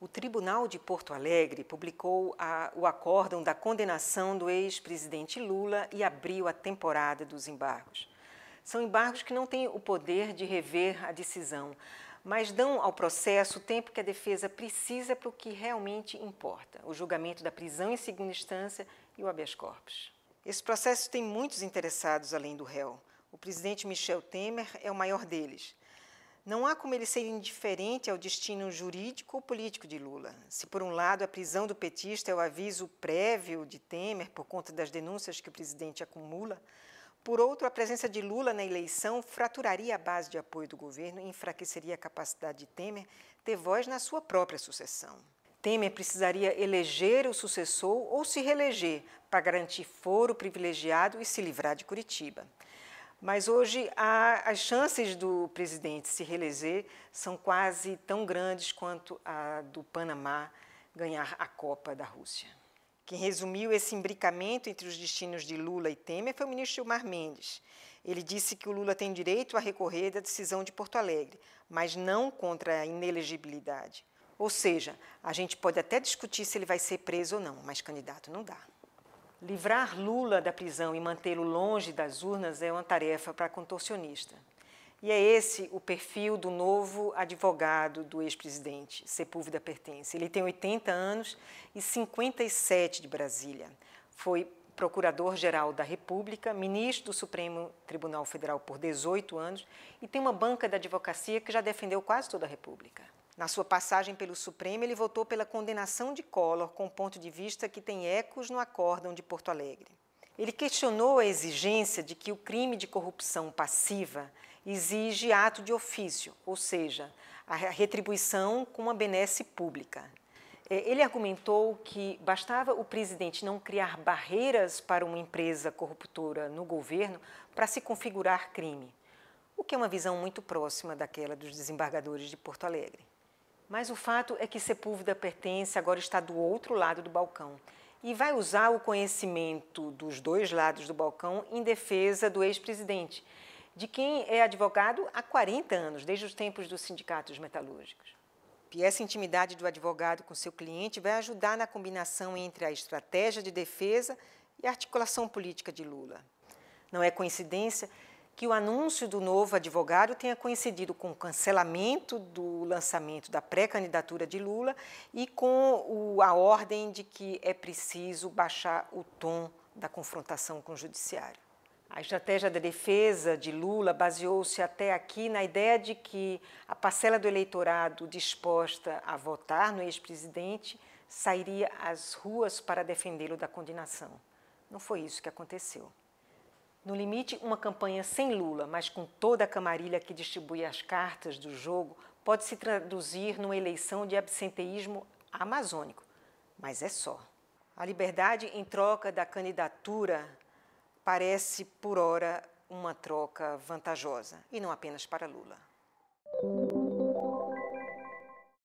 O Tribunal de Porto Alegre publicou o acórdão da condenação do ex-presidente Lula e abriu a temporada dos embargos. São embargos que não têm o poder de rever a decisão, mas dão ao processo o tempo que a defesa precisa para o que realmente importa, o julgamento da prisão em segunda instância e o habeas corpus. Esse processo tem muitos interessados além do réu. O presidente Michel Temer é o maior deles. Não há como ele ser indiferente ao destino jurídico ou político de Lula. Se, por um lado, a prisão do petista é o aviso prévio de Temer por conta das denúncias que o presidente acumula, por outro, a presença de Lula na eleição fraturaria a base de apoio do governo e enfraqueceria a capacidade de Temer ter voz na sua própria sucessão. Temer precisaria eleger o sucessor ou se reeleger para garantir foro privilegiado e se livrar de Curitiba. Mas hoje as chances do presidente se reeleger são quase tão grandes quanto a do Panamá ganhar a Copa da Rússia. Quem resumiu esse imbricamento entre os destinos de Lula e Temer foi o ministro Gilmar Mendes. Ele disse que o Lula tem direito a recorrer da decisão de Porto Alegre, mas não contra a inelegibilidade. Ou seja, a gente pode até discutir se ele vai ser preso ou não, mas candidato não dá. Livrar Lula da prisão e mantê-lo longe das urnas é uma tarefa para contorcionista. E é esse o perfil do novo advogado do ex-presidente, Sepúlveda Pertence. Ele tem 80 anos e 57 de Brasília. Foi procurador-geral da República, ministro do Supremo Tribunal Federal por 18 anos e tem uma banca da advocacia que já defendeu quase toda a República. Na sua passagem pelo Supremo, ele votou pela condenação de Collor com ponto de vista que tem ecos no acórdão de Porto Alegre. Ele questionou a exigência de que o crime de corrupção passiva exige ato de ofício, ou seja, a retribuição com uma benesse pública. Ele argumentou que bastava o presidente não criar barreiras para uma empresa corruptora no governo para se configurar crime, o que é uma visão muito próxima daquela dos desembargadores de Porto Alegre. Mas o fato é que Sepúlveda Pertence agora está do outro lado do balcão e vai usar o conhecimento dos dois lados do balcão em defesa do ex-presidente, de quem é advogado há 40 anos, desde os tempos dos sindicatos metalúrgicos. E essa intimidade do advogado com seu cliente vai ajudar na combinação entre a estratégia de defesa e a articulação política de Lula. Não é coincidência que o anúncio do novo advogado tenha coincidido com o cancelamento do lançamento da pré-candidatura de Lula e com a ordem de que é preciso baixar o tom da confrontação com o judiciário. A estratégia da defesa de Lula baseou-se até aqui na ideia de que a parcela do eleitorado disposta a votar no ex-presidente sairia às ruas para defendê-lo da condenação. Não foi isso que aconteceu. No limite, uma campanha sem Lula, mas com toda a camarilha que distribui as cartas do jogo, pode se traduzir numa eleição de absenteísmo amazônico, mas é só. A liberdade em troca da candidatura parece, por ora, uma troca vantajosa, e não apenas para Lula.